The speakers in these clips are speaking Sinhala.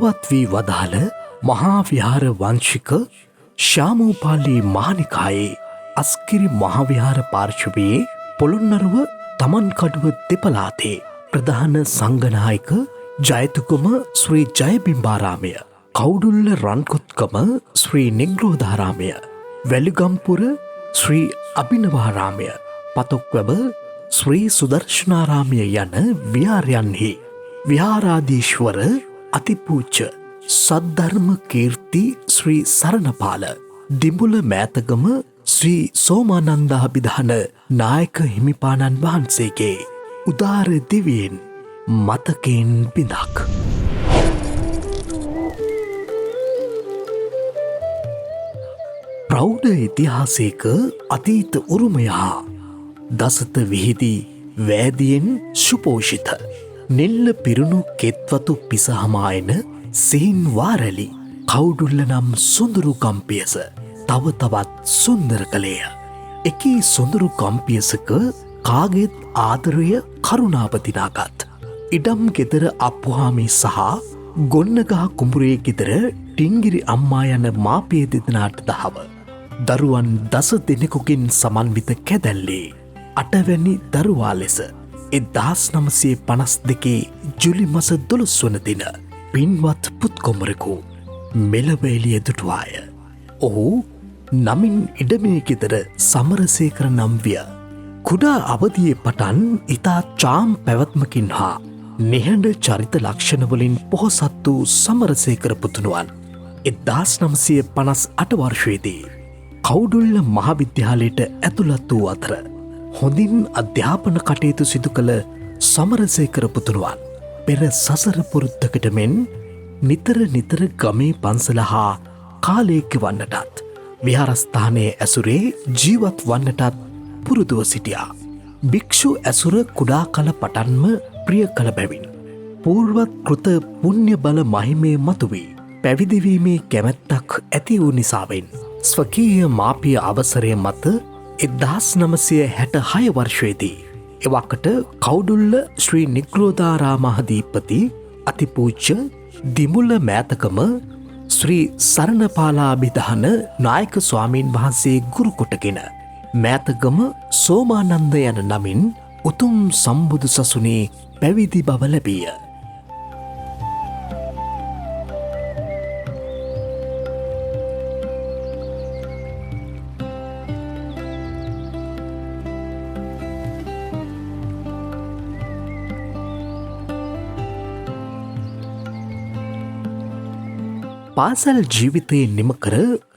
ජීවත් වී වදාළ මහා විහාර වංශික ශ්‍යාමෝපාලි මහනිකායේ අස්කිරි මහාවිහාර පාර්ශවයේ පොළොන්නරුව තමන්කඩුව දෙපළාතේ ප්‍රධාන සංඝනායක ජයතුගම ශ්‍රී ජයබිම්බාරාමය, කවුඩුල්ල රන්කොත්කම ශ්‍රී නිග්‍රෝධාරාමය, වැලිගම්පුර ශ්‍රී අභිනවාරාමය, පතොක්වැව ශ්‍රී සුදර්ශනාරාමය යන විහාරයන්හි විහාරාධීශ්වර අතිපූජ්‍ය සද්ධර්ම කීර්ති ශ්‍රී සරණපාල දිඹුල මෑතගම ශ්‍රී සෝමානන්දාභිධාන නායක හිමිපාණන් වහන්සේගේ උදාර දිවියෙන් මතකයෙන් බිඳක්. ප්‍රෞඩ ඉතිහාසයක අතීත උරුමය හා දසත විහිදී වෑදියෙන් සුපෝෂිත නෙල්ල පිරුණු කෙත්වතු පිසහමායන සිහින් වාරැලි කවුඩුල්ල නම් සුඳුරු කම්පියස තව තවත් සුන්දර කළේය. එකී සොඳුරු කම්පියසක කාගෙත් ආදරය කරුණාපතිනාගත්. ඉඩම් ගෙදර අප්පුහාමි සහ ගොන්නගහ කුඹුරේ ගෙදර ටිංගිරි අම්මා යන මාපිය දෙදෙනාට දහව. දරුවන් දස දෙනෙකුකින් සමන්විත කැදැල්ලේ අටවැනි දරුවා ලෙස 1952 ජුලි මස 12 වන දින පින්වත් පුත්කොමරකු මෙලොව එළිය දුටුවාය. ඔහු නමින් ඉඩමේ ගෙදර සමරසේකර නම් විය. කුඩා අවදියේ පටන් ඉතා චාම් පැවැත්මකින් හා නිහඬ චරිත ලක්ෂණවලින් පොහොසත් වූ සමරසේකර පුතුණුවන් 1958 වර්ෂයේදී කවුඩුල්ල මහාවිද්‍යාලයට ඇතුළත් වූ අතර හොඳින් අධ්‍යාපන කටයුතු සිදු කළ සමරසේකර පුතුණුවන් පෙර සසර පුරුද්දකට මෙන් නිතර ගමේ පන්සල හා කාලයක වන්නටත් විහාරස්ථානයේ ඇසුරේ ජීවත් වන්නටත් පුරුදුව සිටියා. භික්ෂු ඇසුර කුඩා කල පටන්ම ප්‍රිය කළ බැවින් පූර්වත් කෘත පුණ්‍ය බල මහිමය මතුවී පැවිදිවීමේ කැමැත්තක් ඇති වූ නිසාවෙන් ස්වකීය මාපිය අවසරය මත 1966 වර්ෂයේදී එවකට කවුඩුල්ල ශ්‍රී නිග්‍රෝධාරාමාධිපති අතිපූජ්‍ය දිඹුල මෑතකම ශ්‍රී සරණපාලාභිධාන නායක ස්වාමීන් වහන්සේ ගුරු කොටගෙන මෑතගම සෝමානන්ද යන නමින් උතුම් සම්බුදු සසුනේ පැවිදි බව ලැබීය. පාසල් ජීවිතයේ නිම කර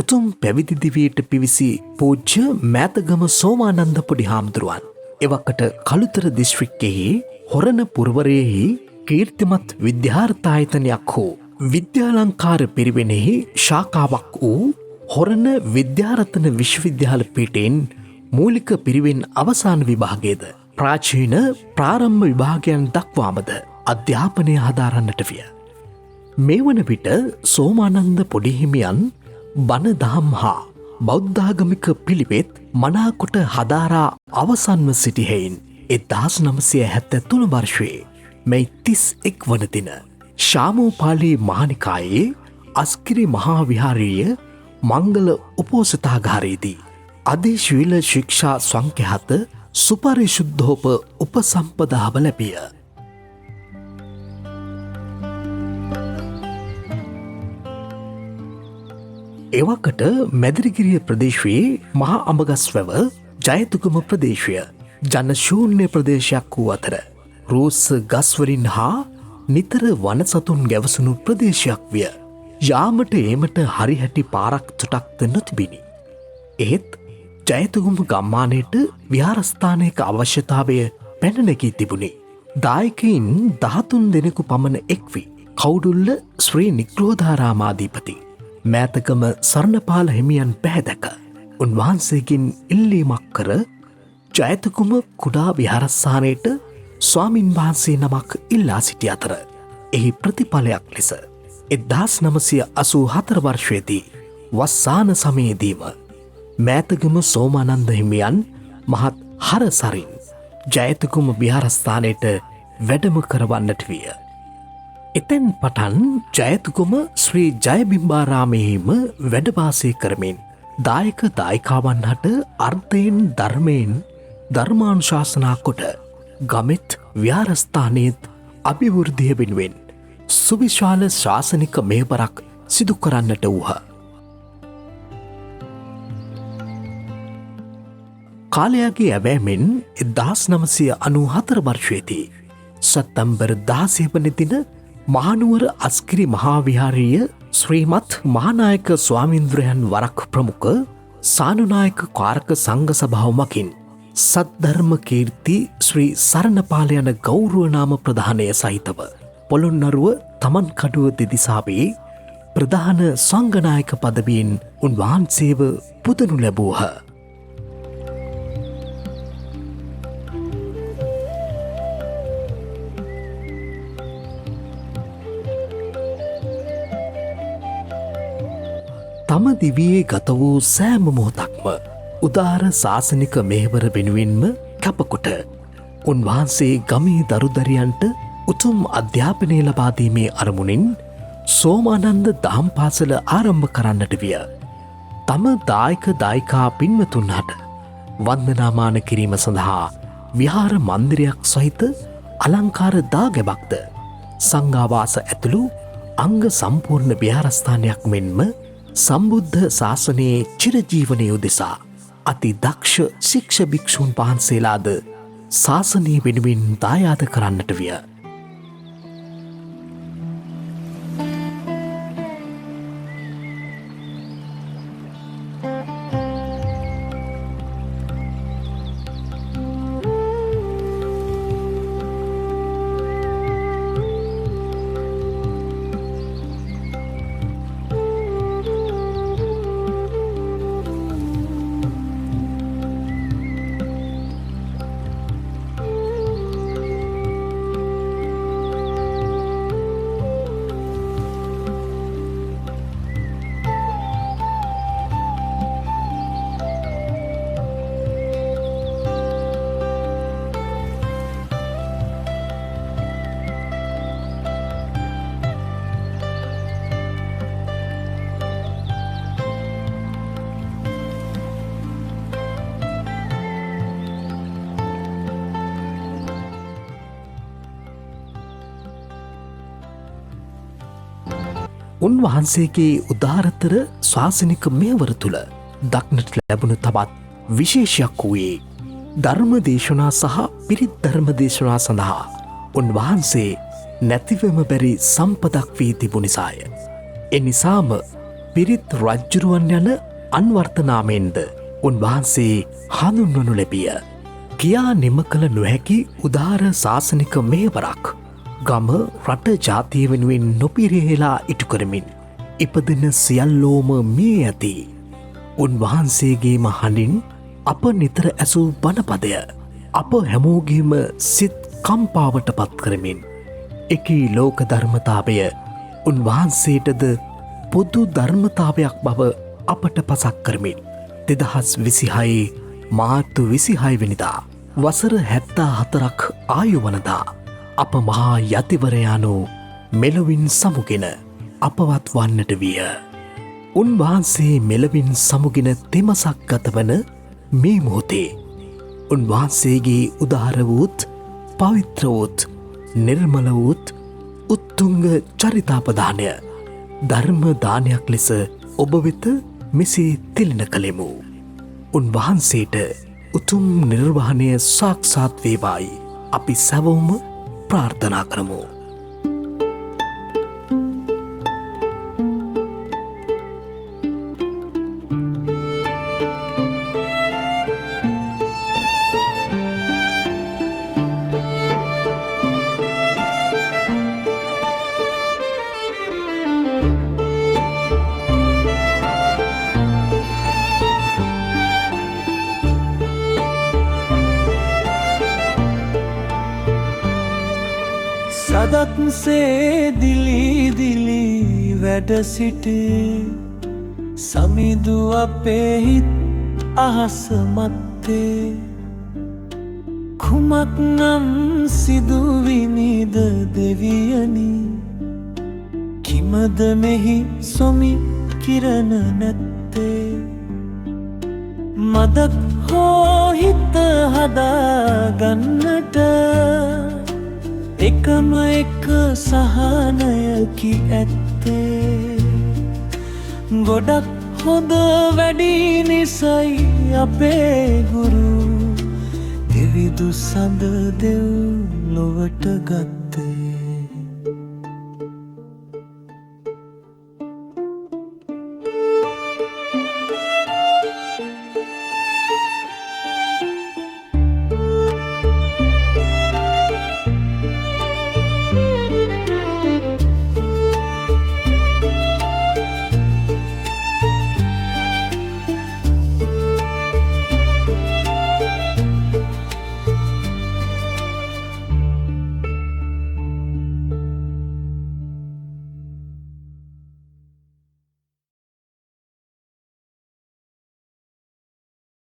උතුම් පැවිදි දිවියට පිවිසි පූජ්‍ය මෑතගම සෝමානන්ද පොඩි හාමුදුරුවන් එවකට කළුතර දිස්ත්‍රික්කයෙහි හොරණ පුරවරයෙහි කීර්තිමත් විද්‍යාර්ථායතනයක් හෝ විද්‍යාලංකාර පිරිවෙනෙහි ශාඛාවක් වූ හොරණ විද්‍යාරතන විශ්වවිද්‍යාල පීඨයෙන් මූලික පිරිවෙන් අවසාන විභාගයේද ප්‍රාචීන ප්‍රාරම්භ විභාගයන් දක්වාමද අධ්‍යාපනය හදාරන්නට විය. මේ වන විට සෝමානන්ද පොඩිහිමියන් බණ දහම් හා බෞද්ධාගමික පිළිවෙත් මනාකොට හදාරා අවසන්ව සිටිහෙයින් 1973 වර්ෂයේ මැයි 31 වන දින ශ්‍යාමෝපාලි මහනිකායේ අස්කිරි මහා විහාරීය මංගල උපෝසථාගාරයේදී අධිශීල ශික්ෂා සංඛ්‍යාත සුපරිශුද්ධෝප උපසම්පදාව ලැබිය. එවකට මැදිරිගිරිය ප්‍රදේශයේ මහා අඹගස්වැව ජයතුගම ප්‍රදේශය ජනශූන්‍ය ප්‍රදේශයක් වූ අතර රෝස ගස්වලින් හා නිතර වනසතුන් ගැවසුණු ප්‍රදේශයක් විය. යාමට ඒමට හරිහැටි පාරක් තුටක්ද නොතිබිණි. එහෙත් ජයතුගම ගම්මානයට විහාරස්ථානයක අවශ්‍යතාවය පැනනැගී තිබුණේ. දායකයින් 13 දෙනෙකු පමණ එක්වී කවුඩුල්ල ශ්‍රී නිග්‍රෝධාරාමාධිපති මෑතකම සරණපාල හිමියන් පැහැදැක උන්වහන්සේකින් ඉල්ලීමක් කර ජයතුගම කුඩා විහාරස්ථානයට ස්වාමින් වහන්සේ නමක් ඉල්ලා සිටි අතර එහි ප්‍රතිඵලයක් ලෙස 1984 වර්ෂයේදී වස්සාන සමයේදීම මෑතගම සෝමානන්ද හිමියන් මහත් හරසරින් ජයතුගම විහාරස්ථානයට වැඩම කරවන්නට විය. එතැන් පටන් ජයතුකුම ශ්‍රී ජයබිම්බාරාමයෙහිම වැඩවාසය කරමින් දායක දායිකාවන් හට අර්ථයෙන් ධර්මයෙන් ධර්මානුශාසනා කොට ගමෙත් ව්‍යාරස්ථානයත් අභිවෘද්ධිය වෙනුවෙන් සුවිශාල ශාසනික මෙහෙවරක් සිදු කරන්නට වූහ. කාලයාගේ ඇවෑමෙන් 1994 වර්ෂයේදී සැප්තැම්බර් 16 වන දින මහනුවර අස්ගිරි මහා විහාරීය ශ්‍රීමත් මහානායක ස්වාමීන්ද්‍රයන් වරක් ප්‍රමුඛ සානුනායක කාරක සංඝ සභාව මගින් සද්ධර්ම කීර්ති ශ්‍රී සරණපාල යන ගෞරව නාම ප්‍රදානය සහිතව පොළොන්නරුව තමන්කඩුව දෙදිසාවේ ප්‍රධාන සංඝනායක පදවියෙන් උන්වහන්සේව පුදනු ලැබූහ. තම දිවියේ ගත වූ සෑම මොහොතක්ම උදාර ශාසනික මෙහෙවර වෙනුවෙන්ම කැපකොට උන්වහන්සේ ගමේ දරුදරියන්ට උතුම් අධ්‍යාපනය ලබා දීමේ අරමුණින් සෝමානන්ද දහම් පාසල ආරම්භ කරන්නට විය. තම දායක දායිකා පින්වතුන්හට වන්දනාමාන කිරීම සඳහා විහාර මන්දිරයක් සහිත අලංකාර දාගැබක්ද සංඝාවාස ඇතුළු අංග සම්පූර්ණ විහාරස්ථානයක් මෙන්ම සම්බුද්ධ ශාසනයේ චිරජීවනය උදෙසා අති දක්ෂ ශික්ෂ භික්ෂූන් වහන්සේලාද ශාසනය වෙනුවෙන් දායාද කරන්නට විය. උන්වහන්සේගේ උදාරතර ශාසනික මෙහෙවර තුළ දක්නට ලැබුණු තවත් විශේෂයක් වූයේ ධර්ම දේශනා සහ පිරිත් ධර්ම දේශනා සඳහා උන්වහන්සේ නැතිවම බැරි සම්පතක් වී තිබු නිසාය. එනිසාම පිරිත් රජ්ජුරුවන් යන අන්වර්ථනාමෙන්ද උන්වහන්සේ හඳුන්වනු ලැබිය. කියා නිම කළ නොහැකි උදාර ශාසනික මෙහෙවරක් ගම රට ජාතිය වෙනුවෙන් නොපිරිහෙලා ඉටු කරමින් ඉපදෙන සියල්ලෝම මේ ඇති. උන්වහන්සේගේම හඬින් අප නිතර ඇසූ බණපදය අප හැමෝගේම සිත් කම්පාවට පත් කරමින් එකී ලෝක ධර්මතාවය උන්වහන්සේටද පොදු ධර්මතාවයක් බව අපට පසක් කරමින් 2026 මාර්තු 26 වෙනිදා වසර 74ක් ආයු වනදා අප මහා යතිවරයානෝ මෙලොවින් සමුගෙන අපවත් වන්නට විය. උන්වහන්සේ මෙලොවින් සමුගෙන තෙමසක් ගතවන මේ මොහොතේ උන්වහන්සේගේ උදාර වූත් පවිත්‍ර වූත් නිර්මල වූත් උත්තුංග චරිතාපදානය ධර්ම දානයක් ලෙස ඔබ වෙත මෙසේ තිළින කළෙමු. උන්වහන්සේට උතුම් නිර්වාණය සාක්ෂාත් වේවායි අපි සැවොම ප්‍රාර්ථනා කරමු. සදත්සේ දිලි දිලි වැඩ සිටේ සමිදු අපේ හිත් අහස මත්තේ කුමක් නම් සිදුවිනිද දෙවියනි හිමද මෙහි සොමි කිරණ නැත්තේ මදක් හෝ හිත හදාගන්නට එකම එක සහනයකි ඇත්තේ ගොඩක් හොඳ වැඩි නිසයි අපේ ගුරු දෙවිදු සඳ දෙව් ලොවට ගත්තේ